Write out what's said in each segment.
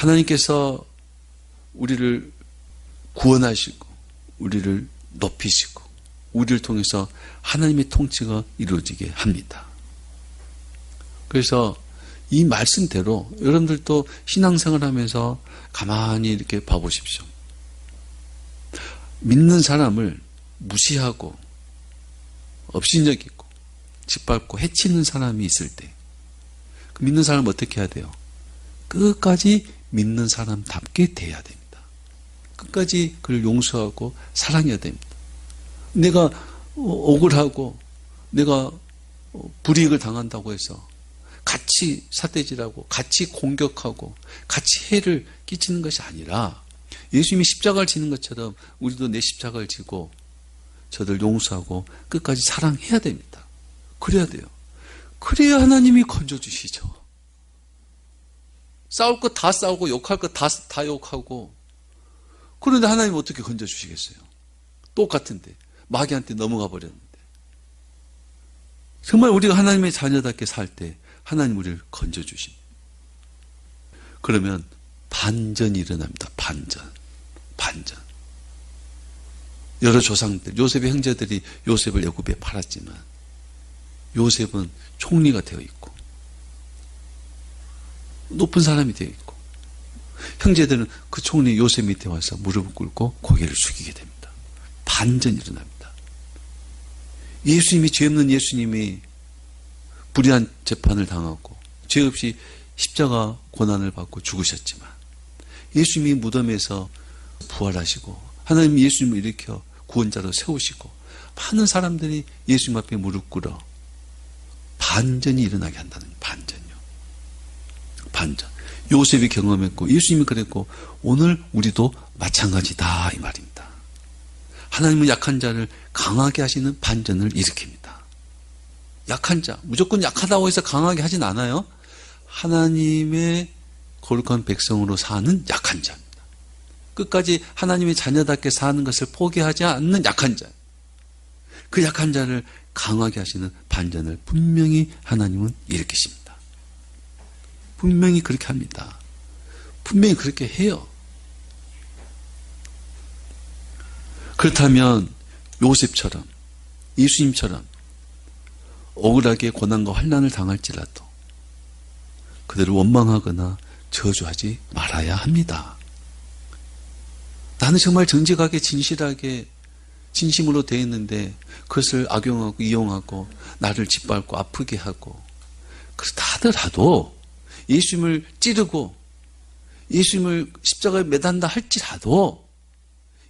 하나님께서 우리를 구원하시고 우리를 높이시고 우리를 통해서 하나님의 통치가 이루어지게 합니다. 그래서 이 말씀대로 여러분들도 신앙생활하면서 가만히 이렇게 봐보십시오. 믿는 사람을 무시하고 업신여기고 있고 짓밟고 해치는 사람이 있을 때 그 믿는 사람은 어떻게 해야 돼요? 끝까지 믿는 사람답게 돼야 됩니다. 끝까지 그를 용서하고 사랑해야 됩니다. 내가 억울하고 내가 불이익을 당한다고 해서 같이 삿대질하고 같이 공격하고 같이 해를 끼치는 것이 아니라 예수님이 십자가를 지는 것처럼 우리도 내 십자가를 지고 저들 용서하고 끝까지 사랑해야 됩니다. 그래야 돼요. 그래야 하나님이 건져주시죠. 싸울 것 다 싸우고 욕할 것 다 욕하고 그런데 하나님 어떻게 건져주시겠어요? 똑같은데 마귀한테 넘어가 버렸는데. 정말 우리가 하나님의 자녀답게 살 때 하나님 우리를 건져주십니다. 그러면 반전이 일어납니다. 반전. 여러 조상들, 요셉의 형제들이 요셉을 애굽에 팔았지만 요셉은 총리가 되어 있고 높은 사람이 되어 있고 형제들은 그 총리 요셉 밑에 와서 무릎을 꿇고 고개를 숙이게 됩니다. 반전이 일어납니다. 예수님이 죄 없는 예수님이 불의한 재판을 당하고 죄 없이 십자가 고난을 받고 죽으셨지만 예수님이 무덤에서 부활하시고 하나님이 예수님을 일으켜 구원자로 세우시고 많은 사람들이 예수님 앞에 무릎 꿇어 반전이 일어나게 한다는 거예요. 반전. 요셉이 경험했고 예수님이 그랬고 오늘 우리도 마찬가지다 이 말입니다. 하나님은 약한 자를 강하게 하시는 반전을 일으킵니다. 약한 자, 무조건 약하다고 해서 강하게 하진 않아요. 하나님의 거룩한 백성으로 사는 약한 자입니다. 끝까지 하나님의 자녀답게 사는 것을 포기하지 않는 약한 자. 그 약한 자를 강하게 하시는 반전을 분명히 하나님은 일으키십니다. 분명히 그렇게 합니다. 분명히 그렇게 해요. 그렇다면 요셉처럼 예수님처럼 억울하게 고난과 환난을 당할지라도 그들을 원망하거나 저주하지 말아야 합니다. 나는 정말 정직하게 진실하게 진심으로 되어 있는데 그것을 악용하고 이용하고 나를 짓밟고 아프게 하고 그렇다 하더라도 예수님을 찌르고 예수님을 십자가에 매단다 할지라도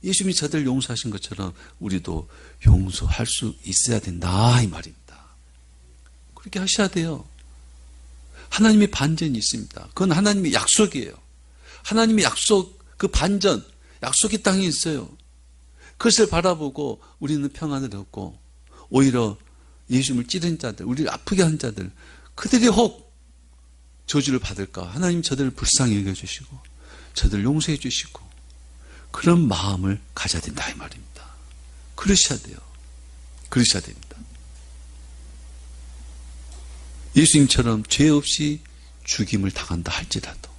예수님이 저들을 용서하신 것처럼 우리도 용서할 수 있어야 된다 이 말입니다. 그렇게 하셔야 돼요. 하나님의 반전이 있습니다. 그건 하나님의 약속이에요. 하나님의 약속, 그 반전, 약속이 땅에 있어요. 그것을 바라보고 우리는 평안을 얻고 오히려 예수님을 찌른 자들, 우리를 아프게 한 자들, 그들이 혹 저주를 받을까? 하나님 저들을 불쌍히 여겨주시고 저들을 용서해 주시고 그런 마음을 가져야 된다 이 말입니다. 그러셔야 돼요. 그러셔야 됩니다. 예수님처럼 죄 없이 죽임을 당한다 할지라도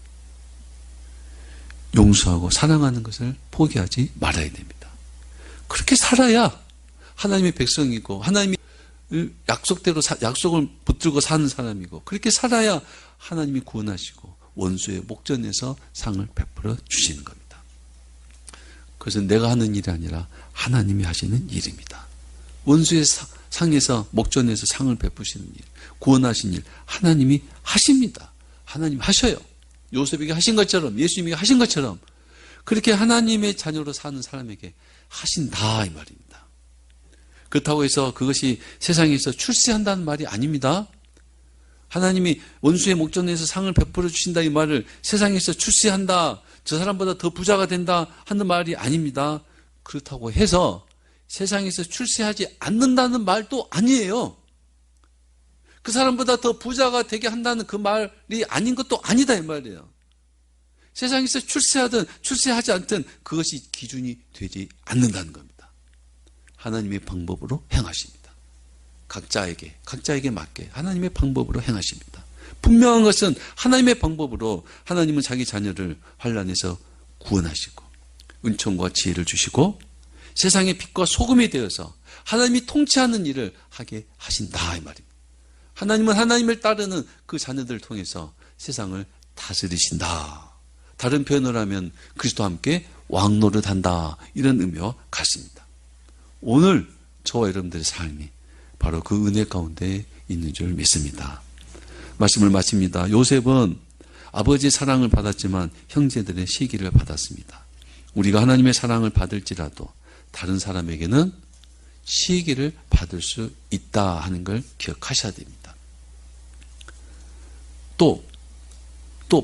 용서하고 사랑하는 것을 포기하지 말아야 됩니다. 그렇게 살아야 하나님의 백성이고 하나님이 약속대로 약속을 붙들고 사는 사람이고 그렇게 살아야 하나님이 구원하시고 원수의 목전에서 상을 베풀어 주시는 겁니다. 그것은 내가 하는 일이 아니라 하나님이 하시는 일입니다. 원수의 상에서 목전에서 상을 베푸시는 일, 구원하신 일 하나님이 하십니다. 하나님 하셔요. 요셉에게 하신 것처럼 예수님에게 하신 것처럼 그렇게 하나님의 자녀로 사는 사람에게 하신다 이 말입니다. 그렇다고 해서 그것이 세상에서 출세한다는 말이 아닙니다. 하나님이 원수의 목전에서 상을 베풀어 주신다 이 말을 세상에서 출세한다, 저 사람보다 더 부자가 된다 하는 말이 아닙니다. 그렇다고 해서 세상에서 출세하지 않는다는 말도 아니에요. 그 사람보다 더 부자가 되게 한다는 그 말이 아닌 것도 아니다 이 말이에요. 세상에서 출세하든 출세하지 않든 그것이 기준이 되지 않는다는 겁니다. 하나님의 방법으로 행하십니다. 각자에게 맞게 하나님의 방법으로 행하십니다. 분명한 것은 하나님의 방법으로 하나님은 자기 자녀를 환난에서 구원하시고 은총과 지혜를 주시고 세상의 빛과 소금이 되어서 하나님이 통치하는 일을 하게 하신다 이 말입니다. 하나님은 하나님을 따르는 그 자녀들을 통해서 세상을 다스리신다. 다른 표현을 하면 그리스도와 함께 왕노릇한다 이런 의미와 같습니다. 오늘 저와 여러분들의 삶이 바로 그 은혜 가운데 있는 줄 믿습니다. 말씀을 마칩니다. 요셉은 아버지의 사랑을 받았지만 형제들의 시기를 받았습니다. 우리가 하나님의 사랑을 받을지라도 다른 사람에게는 시기를 받을 수 있다 하는 걸 기억하셔야 됩니다. 또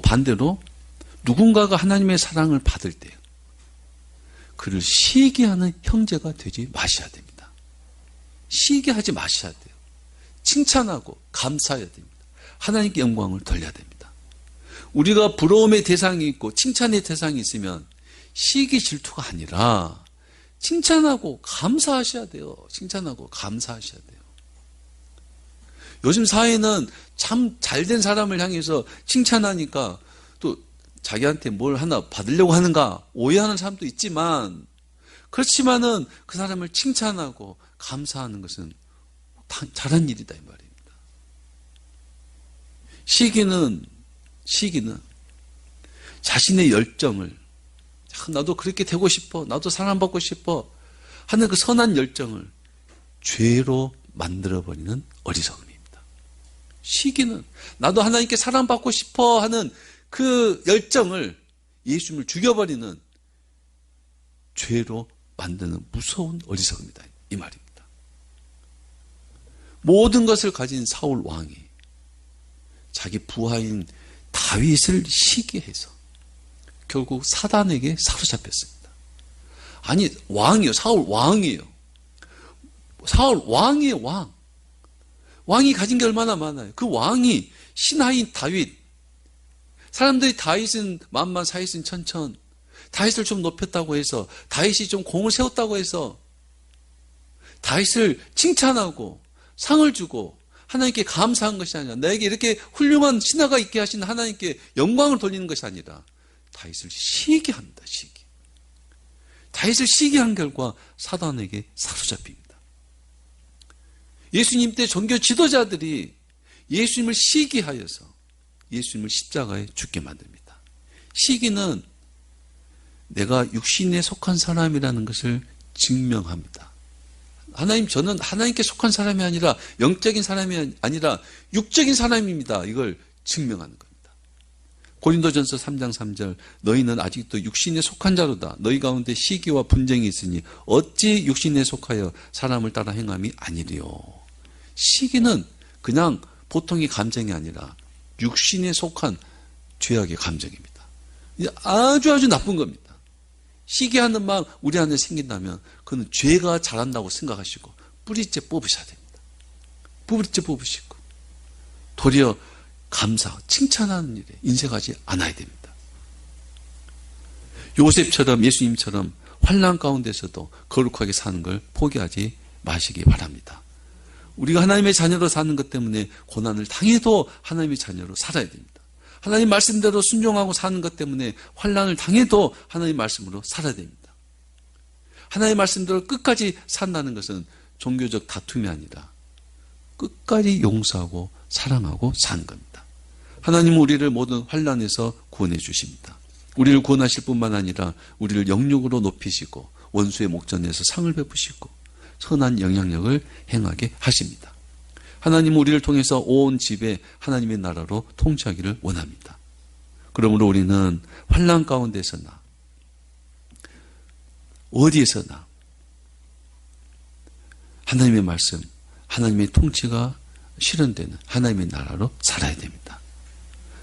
반대로 누군가가 하나님의 사랑을 받을 때 그를 시기하는 형제가 되지 마셔야 됩니다. 시기하지 마셔야 돼요. 칭찬하고 감사해야 됩니다. 하나님께 영광을 돌려야 됩니다. 우리가 부러움의 대상이 있고 칭찬의 대상이 있으면 시기 질투가 아니라 칭찬하고 감사하셔야 돼요. 칭찬하고 감사하셔야 돼요. 요즘 사회는 참 잘된 사람을 향해서 칭찬하니까 또 자기한테 뭘 하나 받으려고 하는가 오해하는 사람도 있지만 그렇지만은 그 사람을 칭찬하고 감사하는 것은 잘한 일이다 이 말입니다. 시기는 자신의 열정을 나도 그렇게 되고 싶어 나도 사랑받고 싶어 하는 그 선한 열정을 죄로 만들어버리는 어리석음입니다. 시기는 나도 하나님께 사랑받고 싶어 하는 그 열정을 예수님을 죽여버리는 죄로 만드는 무서운 어리석음이다 이 말입니다. 모든 것을 가진 사울 왕이 자기 부하인 다윗을 시기해서 결국 사단에게 사로잡혔습니다. 아니 왕이요 사울 왕이에요. 사울 왕이에요 왕. 왕이 가진 게 얼마나 많아요. 그 왕이 신하인 다윗. 사람들이 다윗은 만만 사윗은 천천. 다윗을 좀 높였다고 해서 다윗이 좀 공을 세웠다고 해서 다윗을 칭찬하고 상을 주고 하나님께 감사한 것이 아니라 나에게 이렇게 훌륭한 신하가 있게 하신 하나님께 영광을 돌리는 것이 아니라 다윗을 시기합니다. 시기. 다윗을 시기한 결과 사단에게 사로잡힙니다. 예수님 때 종교 지도자들이 예수님을 시기하여서 예수님을 십자가에 죽게 만듭니다. 시기는 내가 육신에 속한 사람이라는 것을 증명합니다. 하나님, 저는 하나님께 속한 사람이 아니라 영적인 사람이 아니라 육적인 사람입니다. 이걸 증명하는 겁니다. 고린도전서 3장 3절 너희는 아직도 육신에 속한 자로다. 너희 가운데 시기와 분쟁이 있으니 어찌 육신에 속하여 사람을 따라 행함이 아니리요. 시기는 그냥 보통의 감정이 아니라 육신에 속한 죄악의 감정입니다. 아주 나쁜 겁니다. 시기하는 마음 우리 안에 생긴다면 그는 죄가 잘한다고 생각하시고 뿌리째 뽑으셔야 됩니다. 뿌리째 뽑으시고 도리어 감사, 칭찬하는 일에 인색하지 않아야 됩니다. 요셉처럼 예수님처럼 환난 가운데서도 거룩하게 사는 걸 포기하지 마시기 바랍니다. 우리가 하나님의 자녀로 사는 것 때문에 고난을 당해도 하나님의 자녀로 살아야 됩니다. 하나님 말씀대로 순종하고 사는 것 때문에 환난을 당해도 하나님 말씀으로 살아야 됩니다. 하나님 말씀대로 끝까지 산다는 것은 종교적 다툼이 아니라 끝까지 용서하고 사랑하고 사는 겁니다. 하나님은 우리를 모든 환난에서 구원해 주십니다. 우리를 구원하실 뿐만 아니라 우리를 영육으로 높이시고 원수의 목전에서 상을 베푸시고 선한 영향력을 행하게 하십니다. 하나님은 우리를 통해서 온 집에 하나님의 나라로 통치하기를 원합니다. 그러므로 우리는 환난 가운데서나 어디에서나 하나님의 말씀, 하나님의 통치가 실현되는 하나님의 나라로 살아야 됩니다.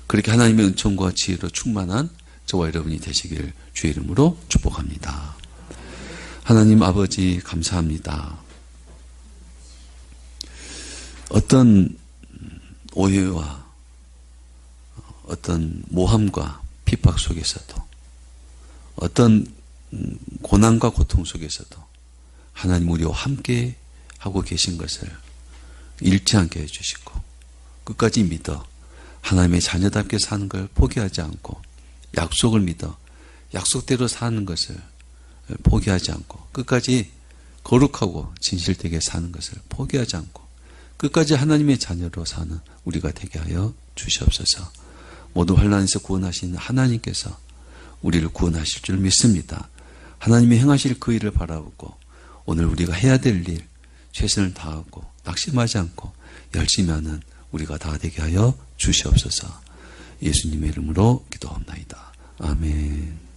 그렇게 하나님의 은총과 지혜로 충만한 저와 여러분이 되시길 주의 이름으로 축복합니다. 하나님 아버지 감사합니다. 어떤 오해와 어떤 모함과 핍박 속에서도 어떤 고난과 고통 속에서도 하나님 우리와 함께 하고 계신 것을 잃지 않게 해주시고 끝까지 믿어 하나님의 자녀답게 사는 걸 포기하지 않고 약속을 믿어 약속대로 사는 것을 포기하지 않고 끝까지 거룩하고 진실되게 사는 것을 포기하지 않고 끝까지 하나님의 자녀로 사는 우리가 되게 하여 주시옵소서. 모든 환난에서 구원하시는 하나님께서 우리를 구원하실 줄 믿습니다. 하나님이 행하실 그 일을 바라보고 오늘 우리가 해야 될 일 최선을 다하고 낙심하지 않고 열심히 하는 우리가 다 되게 하여 주시옵소서. 예수님의 이름으로 기도합나이다. 아멘.